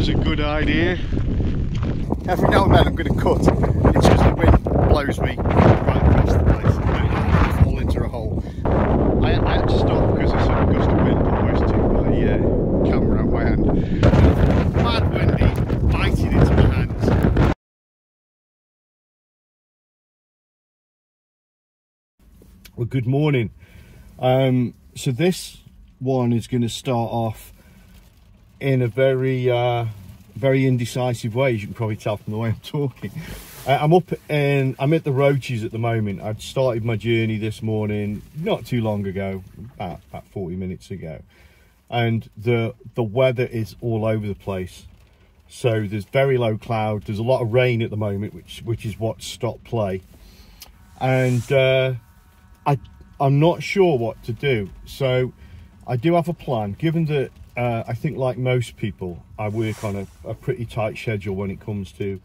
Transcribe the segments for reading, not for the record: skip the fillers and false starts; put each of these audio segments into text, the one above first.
was a good idea. Every now and then I'm going to cut. It's just the wind blows me right across the place and I fall into a hole. I had to stop because of some gust of wind almost took my camera out of my hand. Mad windy, biting into my hands. Well, good morning. So this one is going to start off in a very indecisive way, as you can probably tell from the way I'm talking. I'm at the Roaches at the moment. I'd started my journey this morning not too long ago, about 40 minutes ago, and the weather is all over the place. So there's very low cloud, there's a lot of rain at the moment, which is what stopped play, and I'm not sure what to do. So I do have a plan, given that I think, like most people, I work on a pretty tight schedule when it comes to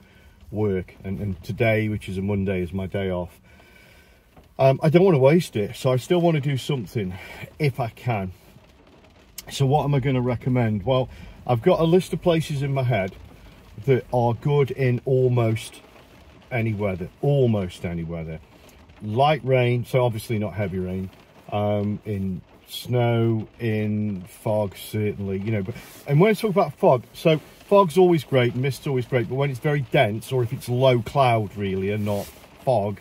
work, and today, which is a Monday, is my day off. I don't want to waste it, so I still want to do something if I can. So what am I going to recommend? Well, I've got a list of places in my head that are good in almost any weather. Light rain, so obviously not heavy rain, in snow, in fog, certainly, you know. And when I talk about fog, so fog's always great, mist's always great, but when it's very dense, or if it's low cloud really and not fog,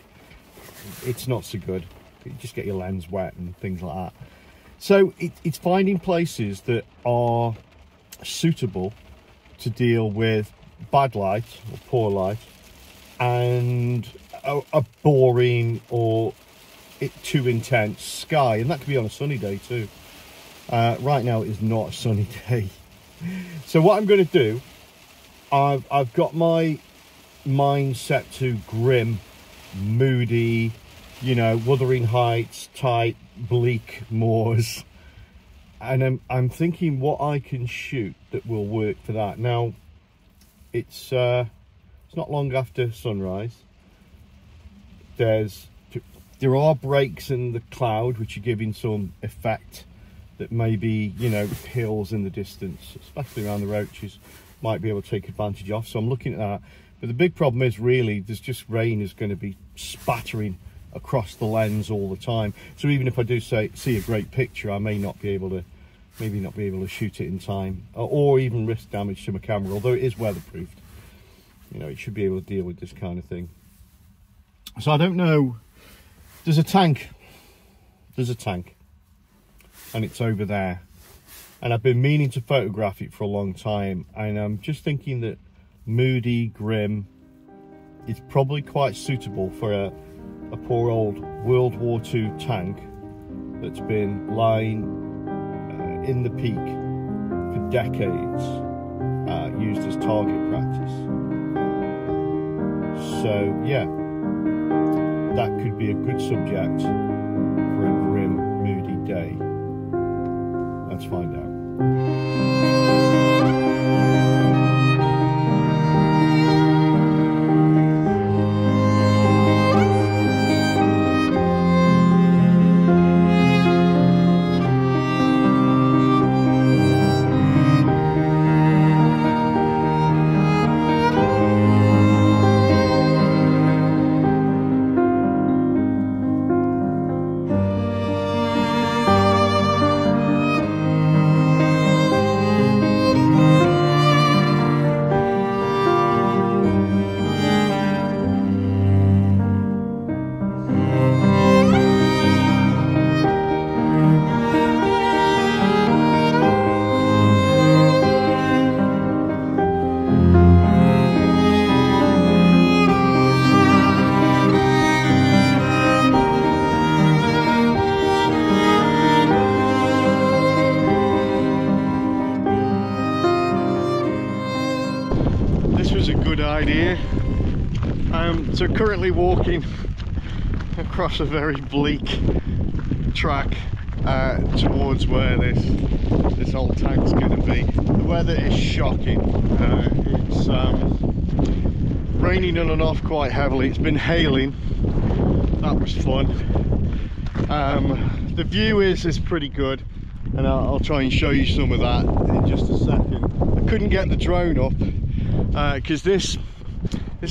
it's not so good. You just get your lens wet and things like that. So it's finding places that are suitable to deal with bad light or poor light and a boring or too intense sky, and that could be on a sunny day too. Right now it is not a sunny day. So what I'm going to do, I've got my mind set to grim, moody, you know, Wuthering Heights type bleak moors, and I'm thinking what I can shoot that will work for that. Now it's not long after sunrise. There are breaks in the cloud which are giving some effect that maybe, you know, hills in the distance, especially around the Roaches, might be able to take advantage of. So I'm looking at that. But the big problem is really there's just rain is going to be spattering across the lens all the time. So even if I do see a great picture, I may not be able to shoot it in time, or even risk damage to my camera, although it is weatherproofed. You know, it should be able to deal with this kind of thing. So I don't know. There's a tank, and it's over there, and I've been meaning to photograph it for a long time, and I'm just thinking that moody, grim is probably quite suitable for a poor old World War II tank that's been lying in the peak for decades, used as target practice. So yeah, that could be a good subject for a grim, moody day. Let's find out. Idea. So currently walking across a very bleak track towards where this old tank's going to be. The weather is shocking. It's raining on and off quite heavily. It's been hailing. That was fun. The view is pretty good, and I'll try and show you some of that in just a second. couldn't get the drone up because this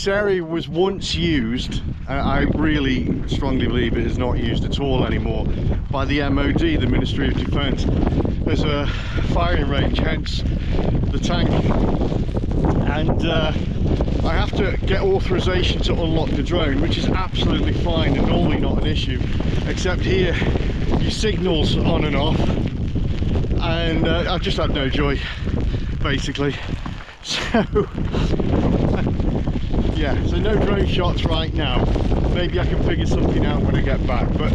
area was once used, I really strongly believe it is not used at all anymore, by the MOD, the Ministry of Defence, as a firing range, hence the tank. And I have to get authorization to unlock the drone, which is absolutely fine and normally not an issue, except here your signal's on and off, and I've just had no joy basically. So yeah, so no drone shots right now. Maybe I can figure something out when I get back, but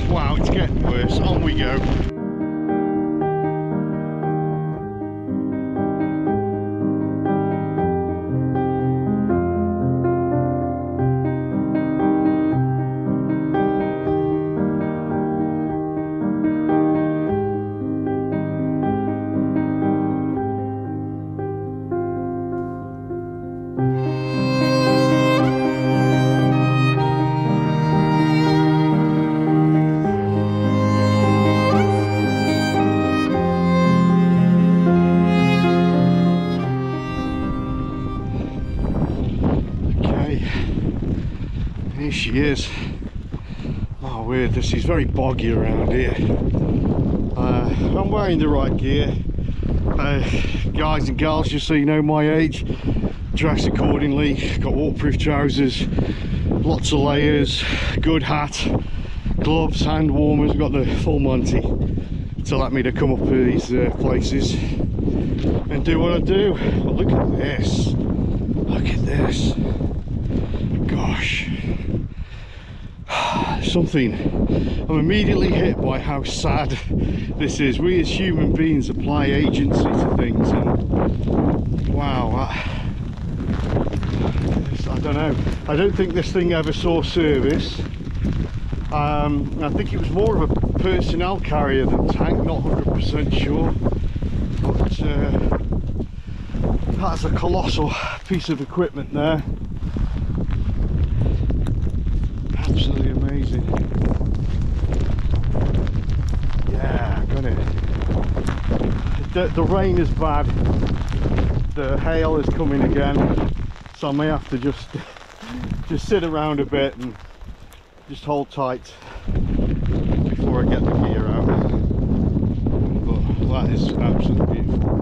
wow, it's getting worse. On we go. Here she is. Oh weird, this is very boggy around here. I'm wearing the right gear. Guys and girls, just so you know my age, dress accordingly. Got waterproof trousers, lots of layers, good hat, gloves, hand warmers. Got the full Monty to let me to come up to these places and do what I do. But look at this. Look at this. Gosh. Something, I'm immediately hit by how sad this is. We as human beings apply agency to things, and wow, I don't know. I don't think this thing ever saw service. I think it was more of a personnel carrier than tank, not 100% sure. But that's a colossal piece of equipment there. Absolutely amazing. Yeah, got it. The rain is bad. The hail is coming again, so I may have to just sit around a bit and just hold tight before I get the gear out. But that is absolutely beautiful.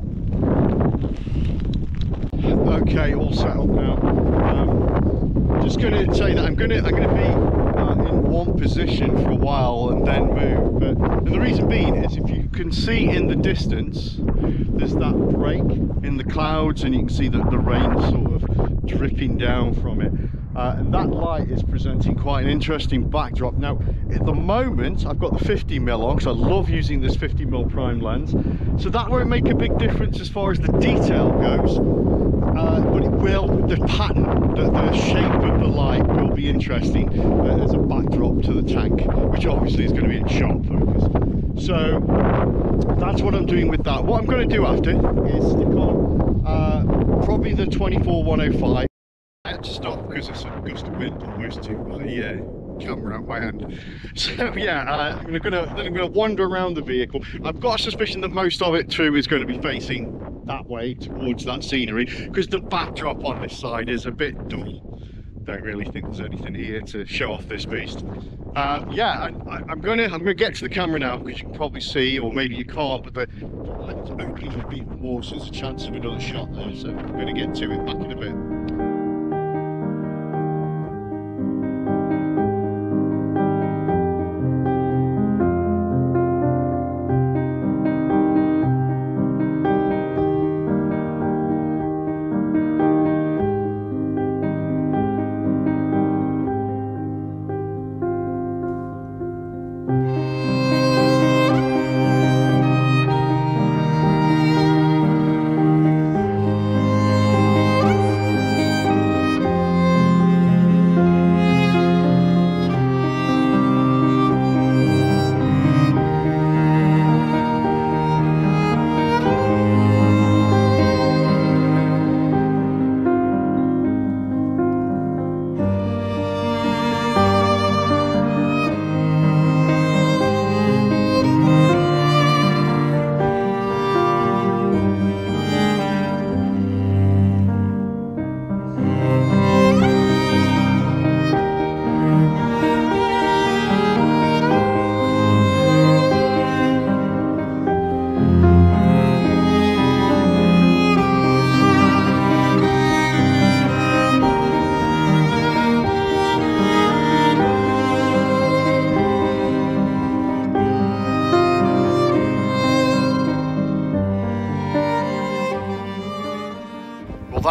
Okay, all settled now. Just going to say that I'm going to be in one position for a while and then move. And the reason being is, if you can see in the distance, there's that break in the clouds, and you can see that the rain sort of dripping down from it. And that light is presenting quite an interesting backdrop. Now, at the moment, I've got the 50mm on, because I love using this 50mm prime lens. So that won't make a big difference as far as the detail goes. But it will, the pattern, the shape of the light will be interesting as a backdrop to the tank, which obviously is going to be in sharp focus. So that's what I'm doing with that. What I'm going to do after is stick on probably the 24-105. I had to stop because it's a gust of wind almost to my camera out my hand. So yeah, I'm gonna wander around the vehicle. I've got a suspicion that most of it too is going to be facing that way towards that scenery, because the backdrop on this side is a bit dull. Don't really think there's anything here to show off this beast. Yeah, I'm gonna get to the camera now, because you can probably see, or maybe you can't, but the light's opening a bit more, so there's a chance of another shot there. So I'm gonna get to it back in a bit.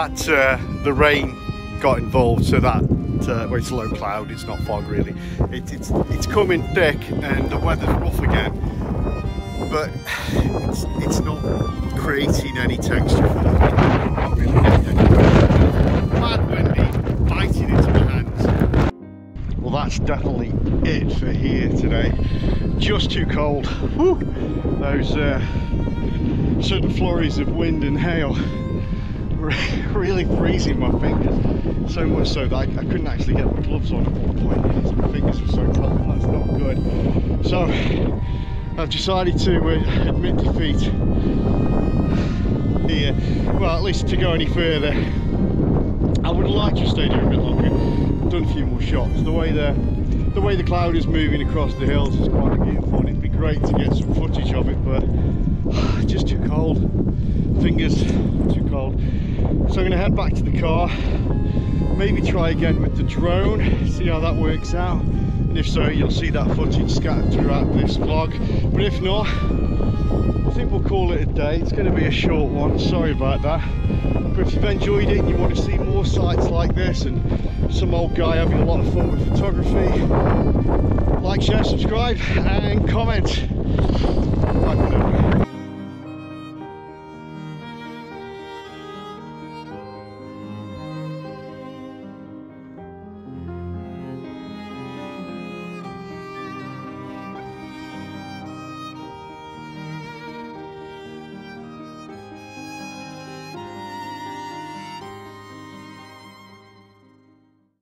that the rain got involved, so that well, it's low cloud, it's not fog really. It's coming thick and the weather's rough again, but it's not creating any texture for the wind. Not really getting any bad windy, biting into my hands. Well, that's definitely it for here today. Just too cold. Whew. Those sudden flurries of wind and hail really freezing my fingers, so much so that I couldn't actually get my gloves on at one point because my fingers were so cold, and that's not good. So I've decided to admit defeat here. Well, at least to go any further. I would have liked to have stayed here a bit longer, done a few more shots. The way the cloud is moving across the hills is quite beautiful, and it'd be great to get some footage of it, but just too cold. Fingers too cold. So I'm going to head back to the car, maybe try again with the drone, see how that works out, and if so, you'll see that footage scattered throughout this vlog. But if not, I think we'll call it a day. It's going to be a short one, sorry about that. But if you've enjoyed it and you want to see more sites like this and some old guy having a lot of fun with photography, like, share, subscribe and comment.